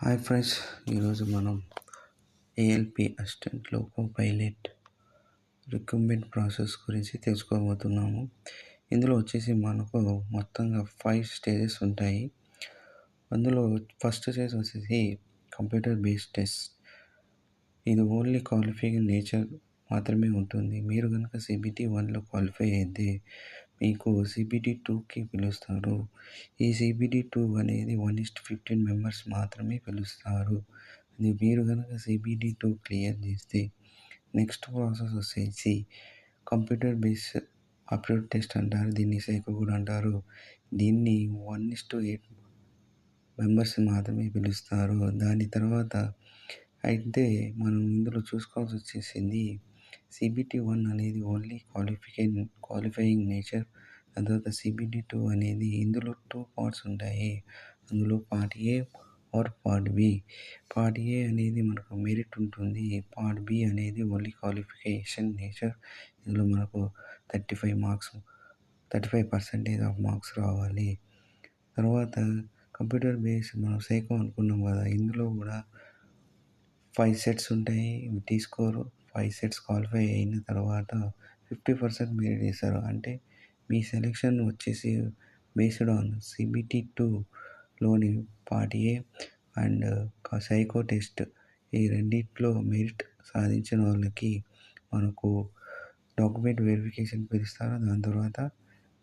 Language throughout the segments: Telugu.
హాయ్ ఫ్రెండ్స్, ఈరోజు మనం ALP assistant loco pilot recruitment process గురించి తెలుసుకోబోతున్నాము. ఇందులో వచ్చేసి మనకు మొత్తంగా 5 స్టేజెస్ ఉంటాయి. అందులో ఫస్ట్ స్టేజ్ వచ్చేసి కంప్యూటర్ బేస్డ్ టెస్ట్. ఇది ఓన్లీ క్వాలిఫైయింగ్ నేచర్ మాత్రమే ఉంటుంది. మీరు కనుక CBT 1లో క్వాలిఫై అయితే మీకు CBT 2కి పిలుస్తారు. ఈ CBT 2 అనేది 1:15 మెంబర్స్ మాత్రమే పిలుస్తారు. అది మీరు కనుక CBT 2 క్లియర్ చేస్తే నెక్స్ట్ ప్రాసెస్ వచ్చేసి కంప్యూటర్ బేస్డ్ అప్లోడ్ టెస్ట్ అంటారు. దీన్ని సైకో కూడా అంటారు. దీన్ని 1:8 మెంబర్స్ మాత్రమే పిలుస్తారు. దాని తర్వాత అయితే మనం ఇందులో చూసుకోవాల్సి వచ్చేసింది CBT 1 అనేది ఓన్లీ క్వాలిఫైయింగ్ నేచర్. దాని తర్వాత CBT 2 అనేది ఇందులో 2 పార్ట్స్ ఉంటాయి. అందులో part A or part B. Part A అనేది మనకు మెరిట్ ఉంటుంది. పార్ట్ బి అనేది ఓన్లీ క్వాలిఫికేషన్ నేచర్. ఇందులో మనకు 35% ఆఫ్ మార్క్స్ రావాలి. తర్వాత కంప్యూటర్ బేస్ మనం సైకో అనుకున్నాం కదా, ఇందులో కూడా 5 సెట్స్ ఉంటాయి. తీసుకోరు 5 సెట్స్ క్వాలిఫై అయిన తర్వాత 50% మెరిట్ ఇస్తారు. అంటే మీ సెలెక్షన్ వచ్చేసి బేస్డ్ ఆన్ CBT 2లోని part A and psycho test, ఈ రెండిట్లో మెరిట్ సాధించిన వాళ్ళకి మనకు డాక్యుమెంట్ వెరిఫికేషన్ పిలుస్తారు. దాని తర్వాత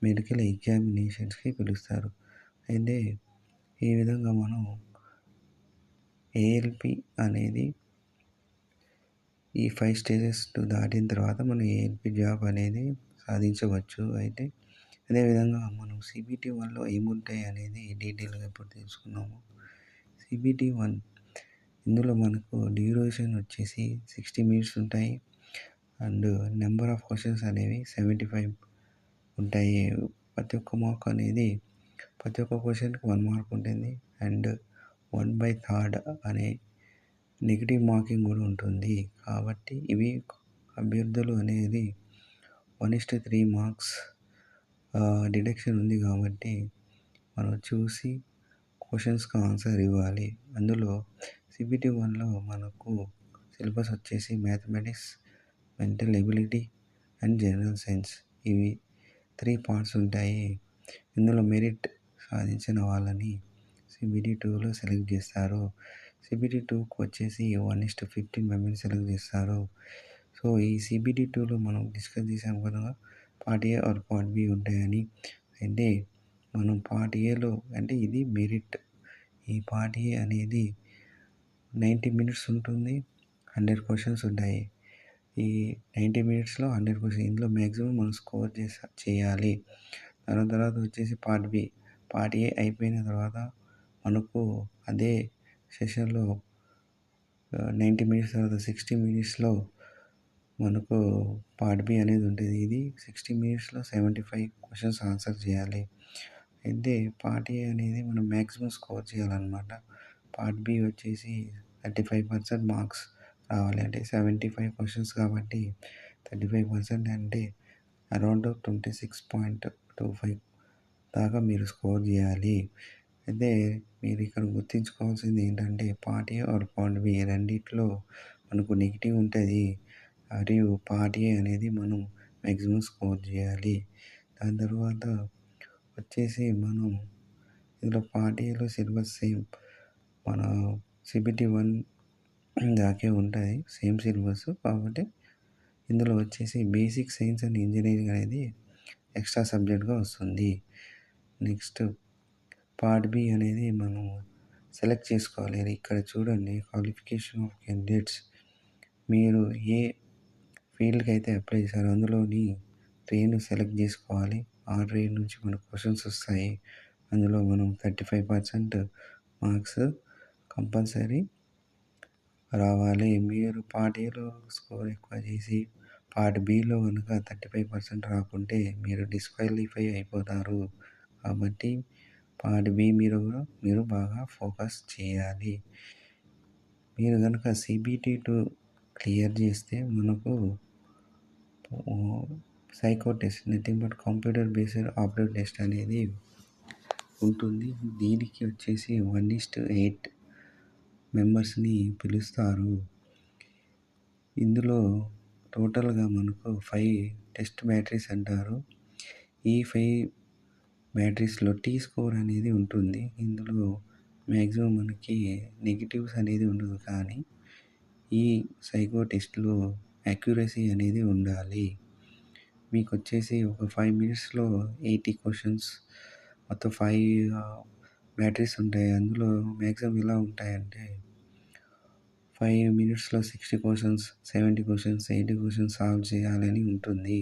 మెడికల్ ఎగ్జామినేషన్స్కి పిలుస్తారు. అయితే ఈ విధంగా మనం ఏఎల్పి అనేది ఈ 5 స్టేజెస్ దాటిన తర్వాత మనం ఏఎల్పి జాబ్ అనేది సాధించవచ్చు. అయితే అదేవిధంగా మనం CBT 1లో ఏముంటాయి అనేది డీటెయిల్గా ఇప్పుడు తెలుసుకున్నాము. CBT 1 ఇందులో మనకు డ్యూరేషన్ వచ్చేసి 60 మినిట్స్ ఉంటాయి. అండ్ నెంబర్ ఆఫ్ క్వశ్చన్స్ అనేవి 75 ఉంటాయి. ప్రతి ఒక్క క్వశ్చన్కి 1 మార్క్ ఉంటుంది. అండ్ 1/3 అనే నెగిటివ్ మార్కింగ్ కూడా ఉంటుంది. కాబట్టి ఇవి అభ్యర్థులు అనేది 1:3 మార్క్స్ డిడక్షన్ ఉంది. కాబట్టి మనం చూసి క్వశ్చన్స్కి ఆన్సర్ ఇవ్వాలి. అందులో CBT 1లో మనకు సిలబస్ వచ్చేసి mathematics, mental ability and general science, ఇవి 3 పార్ట్స్ ఉంటాయి. ఇందులో మెరిట్ సాధించిన వాళ్ళని CBT 2లో సెలెక్ట్ చేస్తారు. CBT 2కి వచ్చేసి 1:15 మెంబర్ని సెలెక్ట్ చేస్తారు. సో ఈ CBT 2లో మనం డిస్కస్ చేసాం కదా, part A or part B ఉంటాయని. అంటే మనం పార్ట్ ఏలో అంటే ఇది మెరిట్. ఈ పార్ట్ ఏ అనేది 90 మినిట్స్ ఉంటుంది. 100 క్వశ్చన్స్ ఉంటాయి. ఈ 90 మినిట్స్లో 100 క్వశ్చన్, ఇందులో మ్యాక్సిమం మనం స్కోర్ చేయాలి. దాని తర్వాత వచ్చేసి పార్ట్ బి. పార్ట్ ఏ అయిపోయిన తర్వాత మనకు అదే సెషన్లో 90 మినిట్స్ తర్వాత 60 మినిట్స్లో మనకు పార్ట్ బి అనేది ఉంటుంది. ఇది 60 మినిట్స్లో 75 క్వశ్చన్స్ ఆన్సర్ చేయాలి. అయితే పార్ట్ ఏ అనేది మనం మ్యాక్సిమం స్కోర్ చేయాలన్నమాట. పార్ట్ బి వచ్చేసి 35% మార్క్స్ రావాలి. అంటే 75 క్వశ్చన్స్ కాబట్టి 35% అంటే అరౌండ్ 26.25 దాకా మీరు స్కోర్ చేయాలి. అయితే మీరు ఇక్కడ గుర్తుంచుకోవాల్సింది ఏంటంటే part A or part B రెండిట్లో మనకు నెగిటివ్ ఉంటుంది. మరియు పార్ట్ ఏ అనేది మనం మ్యాక్సిమం స్కోర్ చేయాలి. దాని తర్వాత వచ్చేసి మనం ఇందులో పార్ట్ ఏలో సిలబస్ సేమ్ మన CBT 1 దాకే ఉంటుంది, సేమ్ సిలబస్. కాబట్టి ఇందులో వచ్చేసి బేసిక్ సైన్స్ అండ్ ఇంజనీరింగ్ అనేది ఎక్స్ట్రా సబ్జెక్ట్గా వస్తుంది. నెక్స్ట్ పార్ట్ బి అనేది మనం సెలెక్ట్ చేసుకోవాలి. ఇక్కడ చూడండి, క్వాలిఫికేషన్ ఆఫ్ క్యాండిడేట్స్. మీరు ఏ ఫీల్డ్కి అయితే అప్లై చేశారో అందులోని ట్రైన్ సెలెక్ట్ చేసుకోవాలి. ఆ ట్రైన్ నుంచి మనకు క్వశ్చన్స్ వస్తాయి. అందులో మనం 35% మార్క్స్ కంపల్సరీ రావాలి. మీరు పార్ట్ ఏలో స్కోర్ ఎక్కువ చేసి పార్ట్ బిలో కనుక 35% రాకుంటే మీరు డిస్క్వాలిఫై అయిపోతారు. కాబట్టి పార్ట్ బి మీరు బాగా ఫోకస్ చేయాలి. మీరు కనుక CBT 2 క్లియర్ చేస్తే మనకు psycho test, nothing but computer based aptitude test అనేది ఉంటుంది. దీనికి వచ్చేసి 1:8 మెంబర్స్‌ని పిలుస్తారు. ఇందులో టోటల్‌గా మనకు 5 టెస్ట్ బ్యాటరీస్ అంటారు. ఈ 5 బ్యాటరీస్‌లో టీ స్కోర్ అనేది ఉంటుంది. ఇందులో మాక్సిమం మనకి నెగెటివ్స్ అనేది ఉండదు. కానీ ఈ సైకో టెస్ట్‌లో యాక్యురసీ అనేది ఉండాలి. మీకొచ్చేసి ఒక 5 మినిట్స్‌లో 80 క్వెషన్స్ మొత్తం 5 బ్యాటరీస్ ఉంటాయి. అందులో మాక్సిమం ఎలా ఉంటాయంటే 5 మినిట్స్‌లో 60 క్వెషన్స్, 70 క్వెషన్స్, 80 క్వెషన్స్ సాల్వ్ చేయాలని ఉంటుంది.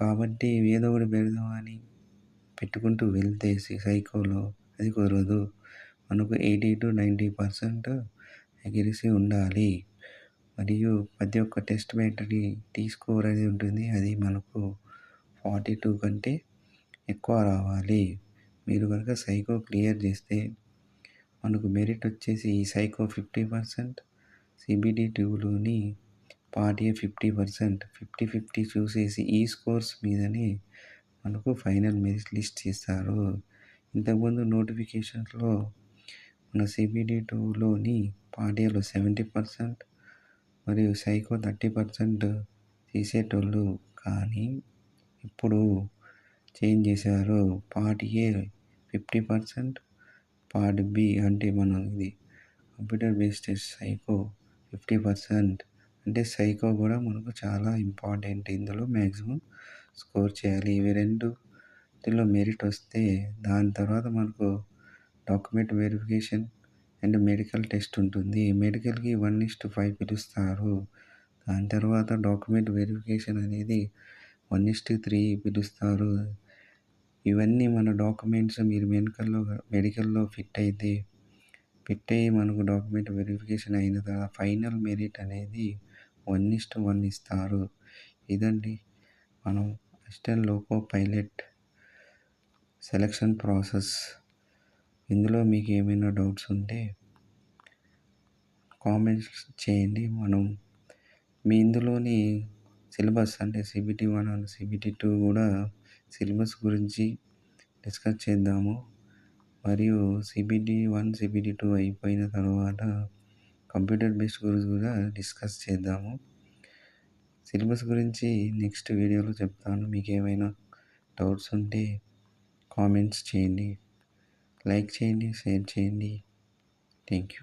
కాబట్టి ఏదో ఒకటి పెడదామని పెట్టుకుంటూ వెళ్తే సైకోలో అది కుదరదు. మనకు 80-90% అక్యురసీ ఉండాలి. మరియు ప్రతి ఒక్క టెస్ట్ బ్యాటరీ టీ స్కోర్ అనేది ఉంటుంది. అది మనకు 42 కంటే ఎక్కువ రావాలి. మీరు కనుక సైకో క్లియర్ చేస్తే మనకు మెరిట్ వచ్చేసి ఈ సైకో 50%, సిబిడి 2లోని పార్ట్ ఏ 50%, 50-50 చూసేసి ఈ స్కోర్స్ మీదనే మనకు ఫైనల్ మెరిట్ లిస్ట్ ఇస్తారు. ఇంతకుముందు నోటిఫికేషన్స్‌లో మన సిబిడి 2లోని పార్ట్ ఏలో 70% మరియు సైకో 30% తీసేటోళ్ళు. కానీ ఇప్పుడు చేంజ్ చేశారు. పార్ట్ ఏ 50%, పార్ట్ బి అంటే మనం ఇది కంప్యూటర్ బేస్డ్ టెస్ట్ సైకో 50%. అంటే సైకో కూడా మనకు చాలా ఇంపార్టెంట్. ఇందులో మ్యాక్సిమం స్కోర్ చేయాలి. ఇవి రెండిటిలో మెరిట్ వస్తే దాని తర్వాత మనకు document verification and medical test ఉంటుంది. మెడికల్‌కి 1:5 పిలుస్తారు. దాని తర్వాత డాక్యుమెంట్ వెరిఫికేషన్ అనేది 1:3 పిలుస్తారు. ఇవన్నీ మన డాక్యుమెంట్స్ మీరు మెడికల్‌లో ఫిట్ అయ్యి మనకు డాక్యుమెంట్ వెరిఫికేషన్ అయిన తర్వాత ఫైనల్ మెరిట్ అనేది 1:1 ఇస్తారు. ఇదండి మనం assistant loco pilot selection process. ఇందులో మీకు ఏమైనా డౌట్స్ ఉంటే కామెంట్స్ చేయండి. మీ ఇందులోని సిలబస్ అంటే సిబిటి 1 అండ్ సిబిటి 2 కూడా సిలబస్ గురించి డిస్కస్ చేద్దాము. మరియు సిబిటి 1, సిబిటి 2 అయిపోయిన తర్వాత కంప్యూటర్ బేస్డ్ గురించి కూడా డిస్కస్ చేద్దాము. సిలబస్ గురించి నెక్స్ట్ వీడియోలో చెప్తాను. మీకు ఏమైనా డౌట్స్ ఉంటే కామెంట్స్ చేయండి, లైక్ చేయండి, షేర్ చేయండి. Thank you.